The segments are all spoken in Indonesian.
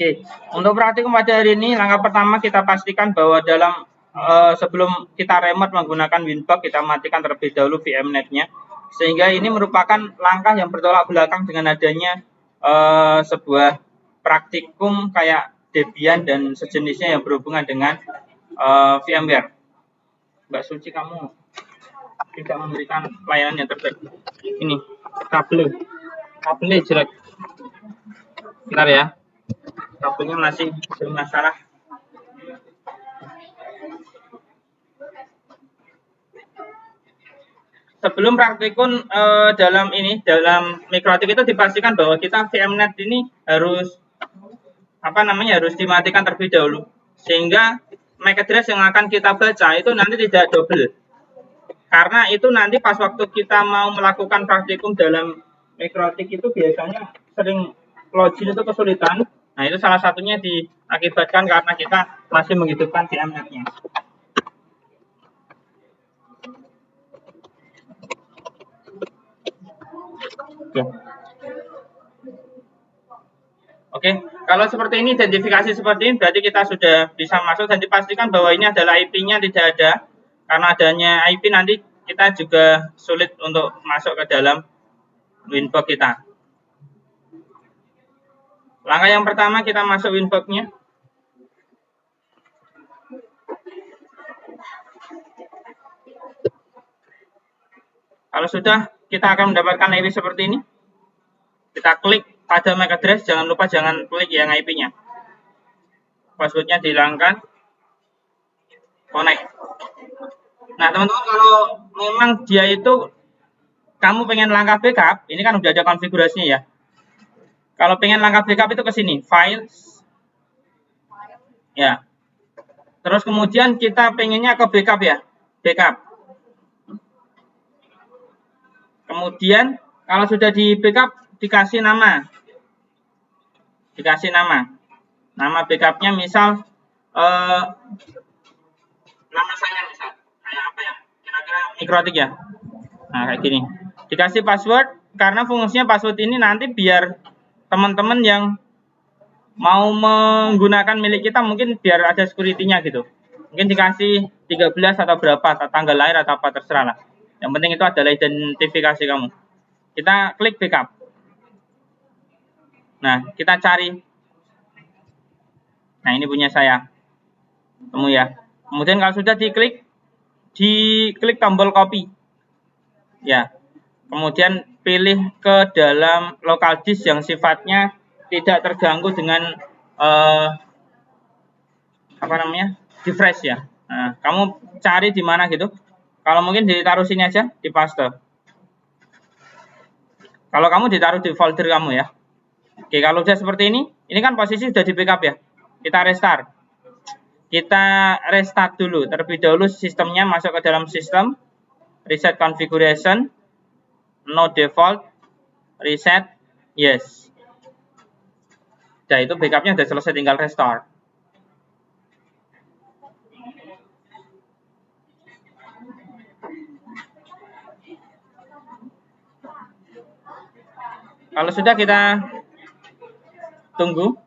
Oke, untuk praktikum pada hari ini, langkah pertama kita pastikan bahwa dalam sebelum kita remote menggunakan Winbox, kita matikan terlebih dahulu VMNet-nya. Sehingga ini merupakan langkah yang bertolak belakang dengan adanya sebuah praktikum kayak Debian dan sejenisnya yang berhubungan dengan VMware. Mbak Suci, kamu tidak memberikan pelayanan yang terbaik. Ini kabelnya jelek. Bentar ya, kabelnya masih bermasalah. Sebelum praktikum dalam mikrotik itu dipastikan bahwa kita VMNet ini harus harus dimatikan terlebih dahulu, sehingga MAC address yang akan kita baca itu nanti tidak double. Karena itu nanti pas waktu kita mau melakukan praktikum dalam mikrotik itu biasanya sering login itu kesulitan. Nah, itu salah satunya diakibatkan karena kita masih menghidupkan VMNet-nya. Oke, kalau seperti ini, identifikasi seperti ini berarti kita sudah bisa masuk dan dipastikan bahwa ini adalah IP-nya tidak ada. Karena adanya IP nanti kita juga sulit untuk masuk ke dalam Winbox kita. Langkah yang pertama kita masuk Winbox-nya. Kalau sudah, kita akan mendapatkan IP seperti ini. Kita klik pada MAC address, jangan lupa jangan klik yang IP-nya. Passwordnya dihilangkan. Connect. Nah, teman-teman, kalau memang dia itu kamu pengen langkah backup, ini kan udah ada konfigurasinya ya. Kalau pengen langkah backup itu ke sini, files. Ya. Terus kemudian kita pengennya ke backup ya, backup. Kemudian kalau sudah di backup dikasih nama. Nama backupnya misal nama saya misal kayak apa ya, kira-kira mikrotik ya. Nah, kayak gini. Dikasih password, karena fungsinya password ini nanti biar teman-teman yang mau menggunakan milik kita mungkin biar ada security-nya gitu. Mungkin dikasih 13 atau berapa, atau tanggal lahir atau apa, terserah lah. Yang penting itu adalah identifikasi kamu. Kita klik backup. Nah, kita cari. Nah, ini punya saya. Temu ya. Kemudian kalau sudah diklik tombol copy. Ya. Kemudian pilih ke dalam local disk yang sifatnya tidak terganggu dengan refresh ya. Nah, kamu cari di mana gitu. Kalau mungkin ditaruh sini aja, di paste. Kalau kamu ditaruh di folder kamu ya. Oke, kalau sudah seperti ini kan posisi sudah di backup ya. Kita restart. Kita restart dulu. Terlebih dahulu sistemnya masuk ke dalam sistem. Reset configuration. No default. Reset. Yes. Nah, itu backupnya sudah selesai, tinggal restore. Kalau sudah, kita tunggu.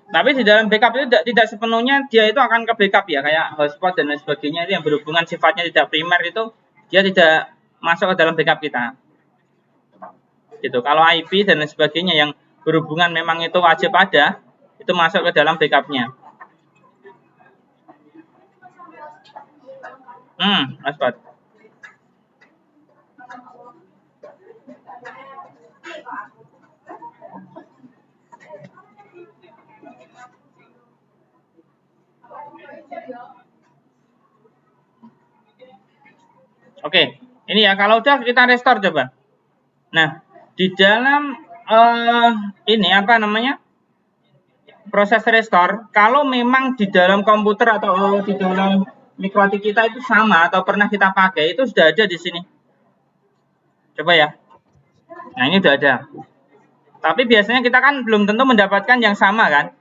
Tapi di dalam backup itu tidak sepenuhnya dia itu akan ke backup ya, kayak hotspot dan lain sebagainya itu yang berhubungan sifatnya tidak primer itu dia tidak masuk ke dalam backup kita. Gitu. Kalau IP dan lain sebagainya yang berhubungan memang itu wajib ada, itu masuk ke dalam backupnya. Hotspot. Oke, ini ya, kalau udah kita restore coba. Nah, di dalam proses restore, kalau memang di dalam komputer atau di dalam mikrotik kita itu sama atau pernah kita pakai, itu sudah ada di sini. Coba ya. Nah, ini sudah ada. Tapi biasanya kita kan belum tentu mendapatkan yang sama kan.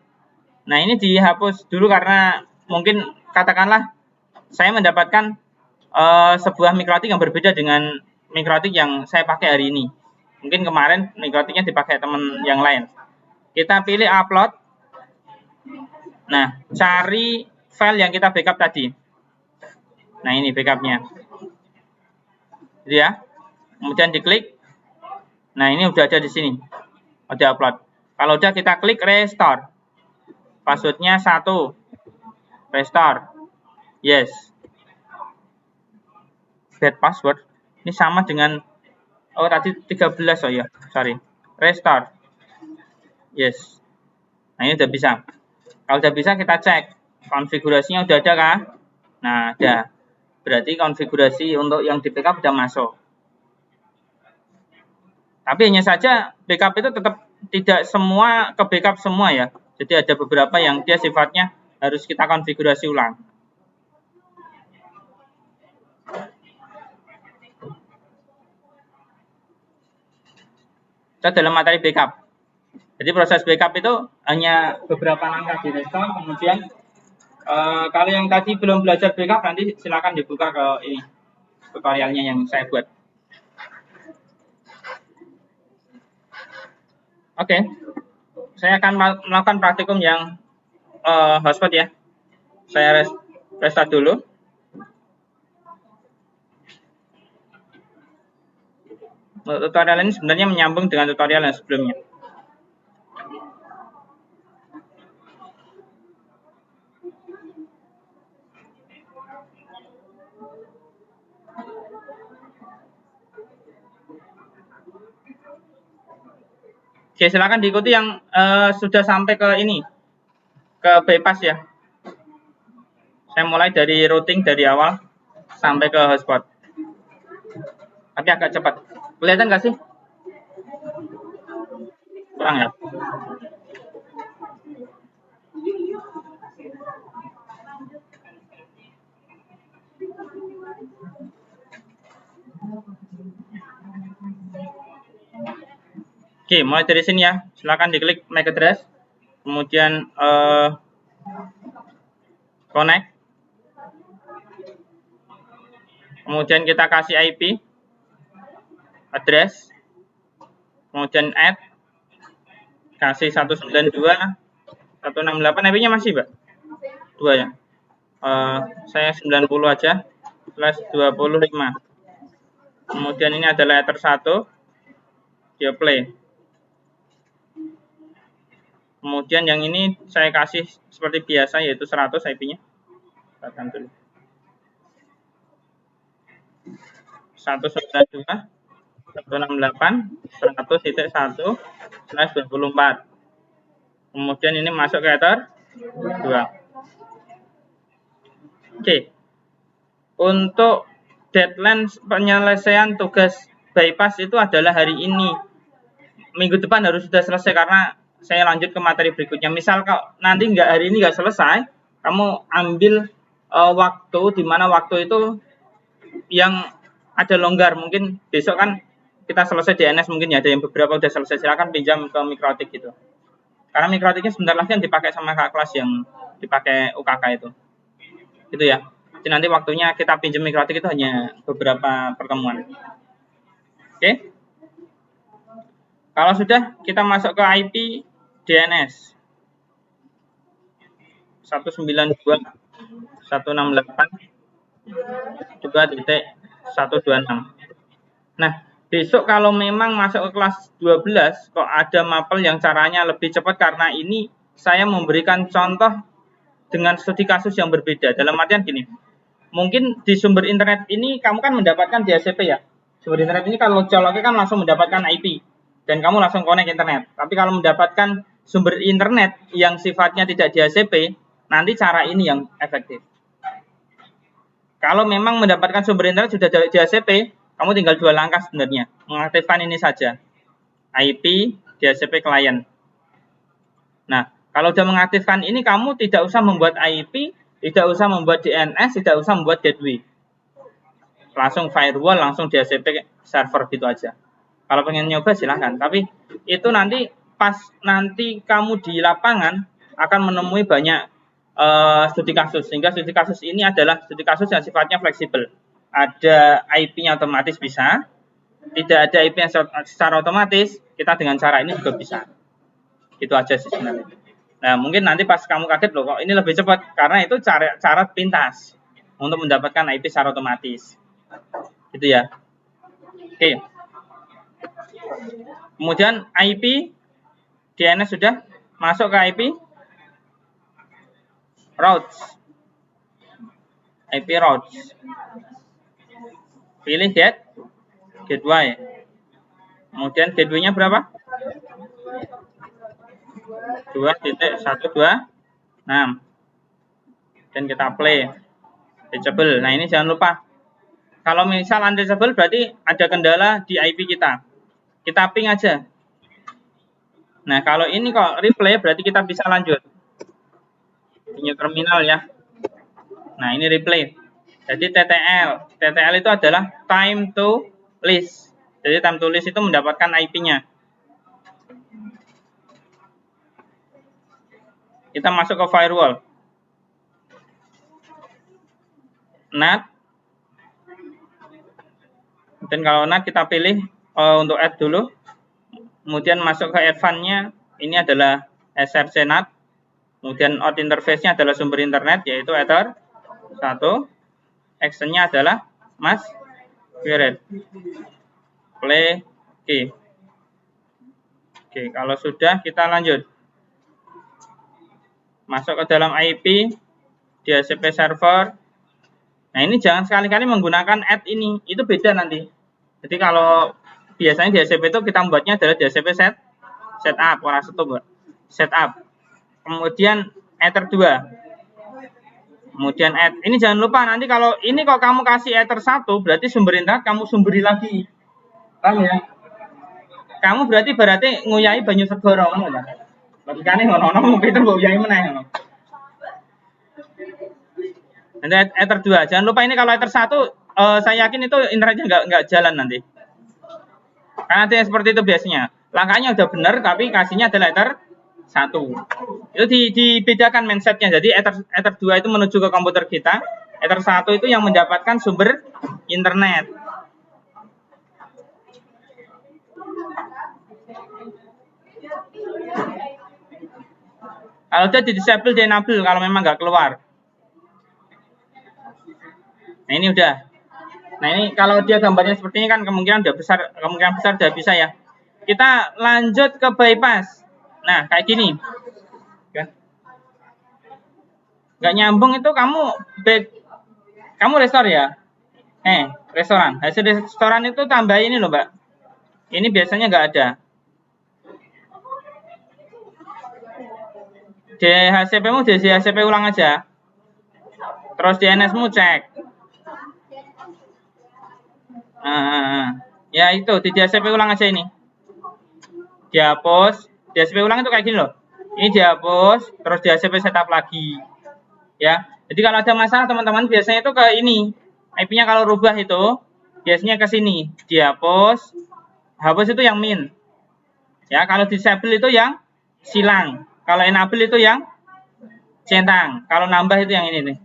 Nah, ini dihapus dulu karena mungkin katakanlah saya mendapatkan sebuah mikrotik yang berbeda dengan mikrotik yang saya pakai hari ini. Mungkin kemarin mikrotiknya dipakai teman yang lain. Kita pilih upload. Nah, cari file yang kita backup tadi. Nah, ini backupnya. Gitu ya. Kemudian diklik. Nah, ini udah ada di sini. Udah upload. Kalau udah kita klik restore. Passwordnya 1. Restore. Yes. Bad password. Ini sama dengan tadi 13 ya. Sorry. Restore. Yes. Nah, ini udah bisa. Kalau udah bisa kita cek. Konfigurasinya udah ada kah? Nah, ada. Berarti konfigurasi untuk yang di backup udah masuk. Tapi hanya saja backup itu tetap tidak semua ke backup semua ya. Jadi ada beberapa yang dia sifatnya harus kita konfigurasi ulang. Kita dalam materi backup. Jadi proses backup itu hanya beberapa langkah di restore. Kemudian kalau yang tadi belum belajar backup nanti silakan dibuka ke ini tutorialnya yang saya buat. Oke. Saya akan melakukan praktikum yang hotspot ya. Saya restart dulu. Tutorial ini sebenarnya menyambung dengan tutorial yang sebelumnya. Oke, silakan diikuti yang sudah sampai ke ini, ke bypass ya. Saya mulai dari routing dari awal sampai ke hotspot. Tapi agak cepat. Kelihatan nggak sih? Kurang ya? Oke, mulai dari sini ya. Silakan diklik MAC address, kemudian connect, kemudian kita kasih IP, address, kemudian add, kasih 192.168, IP-nya masih, Mbak? 2 ya. Saya 90 aja, plus 25. Kemudian ini ada letter 1, dia play. Kemudian yang ini saya kasih seperti biasa yaitu 100 IP-nya. Kita tampil. 192.168.100.1/24. Kemudian ini masuk ke header 2. Oke. Untuk deadline penyelesaian tugas bypass itu adalah hari ini. Minggu depan harus sudah selesai karena saya lanjut ke materi berikutnya. Misal kalau nanti hari ini nggak selesai, kamu ambil waktu di mana waktu itu yang ada longgar. Mungkin besok kan kita selesai DNS mungkin ya, ada yang beberapa udah selesai. Silakan pinjam ke mikrotik gitu. Karena mikrotiknya sebentar lagi yang dipakai sama kakak kelas yang dipakai UKK itu. Gitu ya. Jadi nanti waktunya kita pinjam mikrotik itu hanya beberapa pertemuan. Oke. Kalau sudah, kita masuk ke IP DNS 192.168.2.126. Nah, besok kalau memang masuk ke kelas 12 kok ada mapel yang caranya lebih cepat, karena ini saya memberikan contoh dengan studi kasus yang berbeda. Dalam artian gini, mungkin di sumber internet ini kamu kan mendapatkan DHCP ya. Sumber internet ini kalau coloknya kan langsung mendapatkan IP dan kamu langsung connect internet. Tapi kalau mendapatkan sumber internet yang sifatnya tidak DHCP, nanti cara ini yang efektif. Kalau memang mendapatkan sumber internet sudah DHCP, kamu tinggal 2 langkah sebenarnya. Mengaktifkan ini saja. IP DHCP client. Nah, kalau sudah mengaktifkan ini, kamu tidak usah membuat IP, tidak usah membuat DNS, tidak usah membuat gateway. Langsung firewall, langsung DHCP server gitu aja. Kalau pengen nyoba silahkan. Tapi itu nanti pas nanti kamu di lapangan akan menemui banyak studi kasus. Sehingga studi kasus ini adalah studi kasus yang sifatnya fleksibel. ada IP-nya otomatis bisa, tidak ada IP-nya secara otomatis, kita dengan cara ini juga bisa. Itu aja sih sebenarnya. Nah, mungkin nanti pas kamu kaget loh kok ini lebih cepat, karena itu cara pintas untuk mendapatkan IP secara otomatis. Gitu ya. Oke. Kemudian IP DNS sudah masuk ke IP routes. IP routes. Pilih gateway. Kemudian gateway-nya berapa? 2.126. Dan kita play. Reachable. Nah, ini jangan lupa. Kalau misal unreachable berarti ada kendala di IP kita. Kita ping aja. Nah, kalau ini kok replay berarti kita bisa lanjut. New terminal ya. Nah, ini replay. Jadi TTL. TTL itu adalah time to list. Jadi time to list itu mendapatkan IP-nya. Kita masuk ke firewall. NAT. Dan kalau NAT kita pilih untuk add dulu. Kemudian masuk ke advance-nya. Ini adalah SRC NAT. Kemudian out interface-nya adalah sumber internet yaitu Ether 1. Action-nya adalah masquerade. Play key. Oke, kalau sudah kita lanjut. Masuk ke dalam IP DHCP server. Nah, ini jangan sekali-kali menggunakan add ini. Itu beda nanti. Jadi kalau biasanya DHCP itu kita membuatnya adalah DHCP setup, warna setup, setup. Kemudian Ether 2. Kemudian add. Ini jangan lupa nanti kalau ini kok kamu kasih Ether 1 berarti sumber internet kamu sumberi lagi. Paham ya? Kamu berarti nguyai banyu segoro ngono ta. Logikane ngono mung Peter mbok uyai meneh ngono. Nanti Ether 2. Jangan lupa ini kalau Ether 1 saya yakin itu internetnya nggak jalan nanti. Karena nanti seperti itu biasanya. Langkahnya udah benar tapi kasihnya adalah Ether 1. Itu dibedakan mindsetnya. Jadi Ether 2 itu menuju ke komputer kita. Ether 1 itu yang mendapatkan sumber internet. Kalau udah di disable, di enable kalau memang nggak keluar. Nah, ini udah. Nah, ini kalau dia gambarnya seperti ini kan kemungkinan besar udah bisa ya. Kita lanjut ke bypass. Nah, kayak gini. Nggak nyambung itu kamu restore ya. Restoran. Hasil restoran itu tambah ini loh, Mbak. Ini biasanya nggak ada. DHCP-mu DHCP ulang aja. Terus DNS-mu cek. Ya itu di DHCP ulang aja ini. Dihapus. DHCP ulang itu kayak gini loh. Ini dihapus, terus DHCP setup lagi. Ya. Jadi kalau ada masalah teman-teman biasanya itu ke ini. IP-nya kalau rubah itu biasanya ke sini. Dihapus. Hapus itu yang min. Ya, kalau disable itu yang silang. Kalau enable itu yang centang. Kalau nambah itu yang ini nih.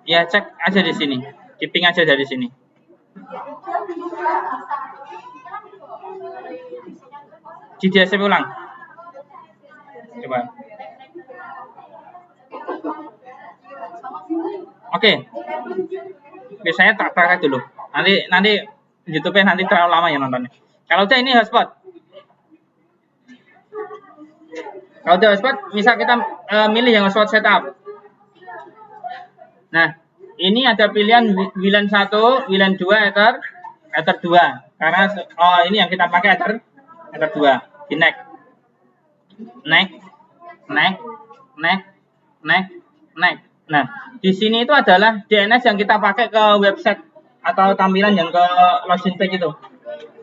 Ya, cek aja di sini. Keeping aja dari sini. Di DHCP ulang. Coba. Oke. Biasanya tak pakai dulu. Nanti YouTube nanti terlalu lama ya nontonnya. Kalau udah ini hotspot. Kalau udah hotspot, misal kita milih yang hotspot setup. Nah, ini ada pilihan WLAN 1, WLAN 2, Ether 2. Karena ini yang kita pakai Ether 2. Di next. Nah, di sini itu adalah DNS yang kita pakai ke website atau tampilan yang ke login page itu.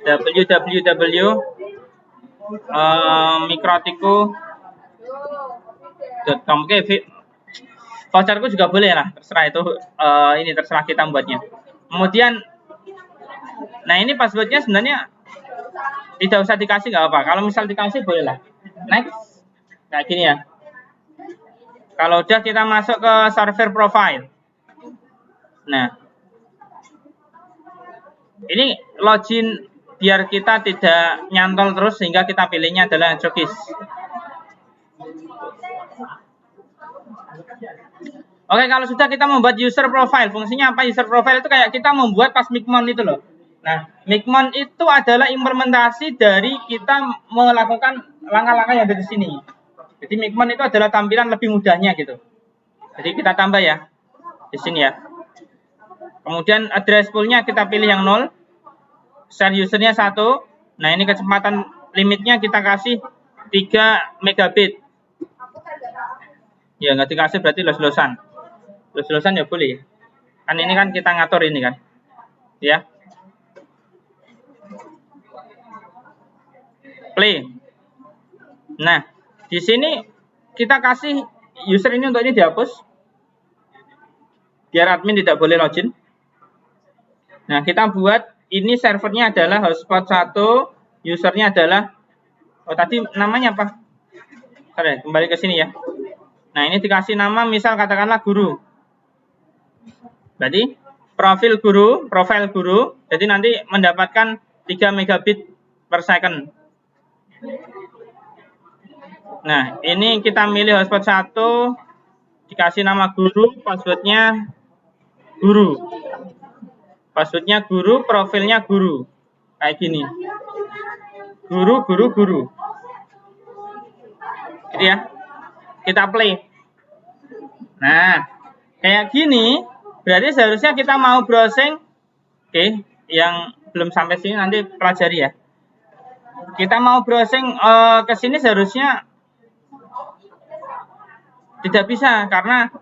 www.mikrotiku.com. Oke, voucherku juga boleh lah, terserah itu. Ini terserah kita membuatnya. Kemudian, nah ini passwordnya sebenarnya tidak usah dikasih nggak apa. Kalau misal dikasih boleh lah. Next, kayak gini ya. Kalau udah kita masuk ke server profile. Nah, ini login biar kita tidak nyantol terus sehingga kita pilihnya adalah Jokis. Oke, kalau sudah kita membuat user profile, fungsinya apa user profile itu kayak kita membuat pas Micmon itu loh. Nah, Micmon itu adalah implementasi dari kita melakukan langkah-langkah yang ada di sini. Jadi Micmon itu adalah tampilan lebih mudahnya gitu. Jadi kita tambah ya di sini ya. Kemudian address poolnya kita pilih yang 0. Share usernya 1. Nah, ini kecepatan limitnya kita kasih 3 megabit. Ya, nggak dikasih berarti los-losan. Los-losan ya boleh. Kan ini kan kita ngatur ini kan. Ya. Play. Nah, di sini kita kasih user ini untuk ini dihapus. Biar admin tidak boleh login. Nah, kita buat ini servernya adalah hotspot 1, usernya adalah tadi namanya apa? Sorry, kembali ke sini ya. Nah, ini dikasih nama misal katakanlah guru. Berarti profil guru. Jadi nanti mendapatkan 3 megabit per second. Nah, ini kita milih hotspot 1, dikasih nama guru, passwordnya guru. Passwordnya guru, profilnya guru. Kayak gini. Guru. Gitu ya. Kita play. Nah, kayak gini, berarti seharusnya kita mau browsing. Oke, yang belum sampai sini nanti pelajari ya. Kita mau browsing ke sini seharusnya tidak bisa karena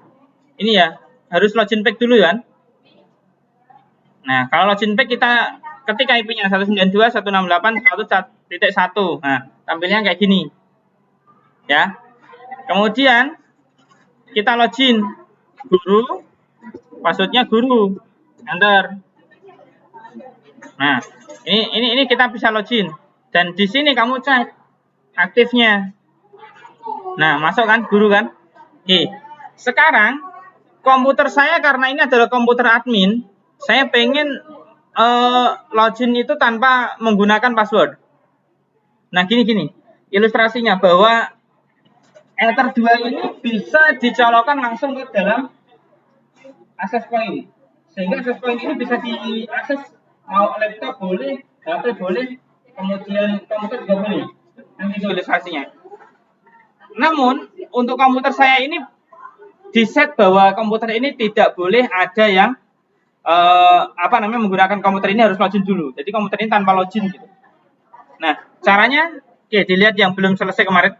ini ya, harus login back dulu kan. Nah, kalau login back kita ketik IP-nya 192.168.1.1. Nah, tampilnya kayak gini. Ya. Kemudian kita login guru, passwordnya guru. Enter. Nah, ini kita bisa login dan di sini kamu cek aktifnya. Nah, masuk kan guru kan? Oke. Sekarang komputer saya karena ini adalah komputer admin, saya pengen login itu tanpa menggunakan password. Nah, gini ilustrasinya bahwa Ether 2 ini bisa dicolokkan langsung ke dalam access point. Sehingga access point ini bisa diakses mau laptop boleh, HP boleh, kemudian komputer juga boleh. Nanti ilustrasinya. Namun, untuk komputer saya ini di set bahwa komputer ini tidak boleh ada yang menggunakan komputer ini harus login dulu. Jadi komputer ini tanpa login gitu. Nah, caranya oke, dilihat yang belum selesai kemarin.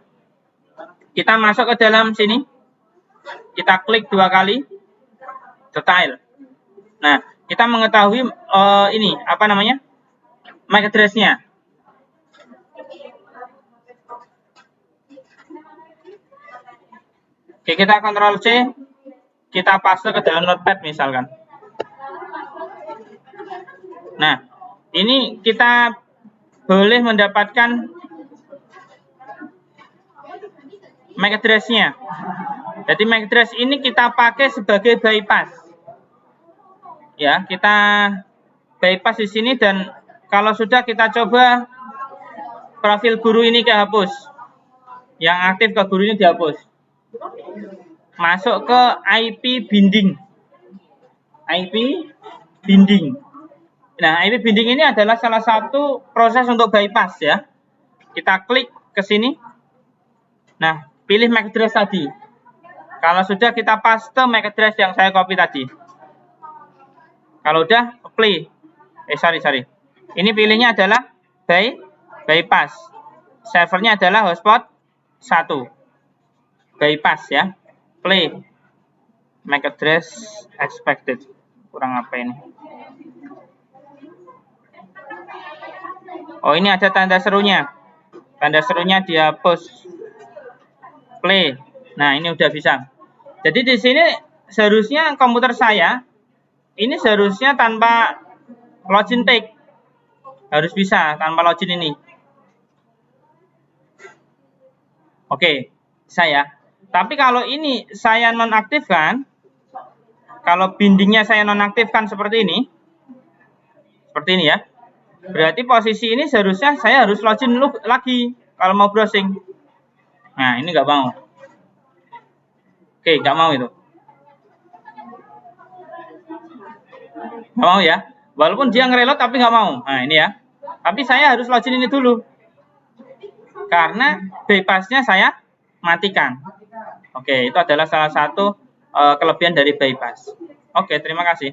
Kita masuk ke dalam sini. Kita klik 2 kali detail. Nah, kita mengetahui MAC address-nya. Oke, kita Ctrl C, kita paste ke dalam notepad misalkan. Nah, ini kita boleh mendapatkan MAC address-nya. Jadi MAC address ini kita pakai sebagai bypass. Ya, kita bypass di sini dan kalau sudah kita coba profil guru ini kehapus. Yang aktif ke guru ini dihapus. Masuk ke IP binding. Nah, IP binding ini adalah salah satu proses untuk bypass ya. Kita klik ke sini. Nah, pilih MAC address tadi. Kalau sudah kita paste MAC address yang saya copy tadi. Kalau udah play. Sorry. Ini pilihnya adalah bypass. Servernya adalah hotspot 1. Bypass ya. Play. MAC address expected. Kurang apa ini? Oh, ini ada tanda serunya. Tanda serunya dihapus. Play. Nah, ini udah bisa. Jadi di sini seharusnya komputer saya ini seharusnya tanpa login tag. Harus bisa tanpa login ini. Oke, saya. Tapi kalau ini saya nonaktifkan, kalau bindingnya saya nonaktifkan seperti ini ya, berarti posisi ini seharusnya saya harus login lagi kalau mau browsing. Nah, ini nggak mau. Oke, nggak mau itu. Nggak mau ya. Walaupun dia ngereload tapi nggak mau. Nah, ini ya. Tapi saya harus login ini dulu. Karena bypassnya saya matikan. Oke, itu adalah salah satu kelebihan dari bypass. Oke, terima kasih.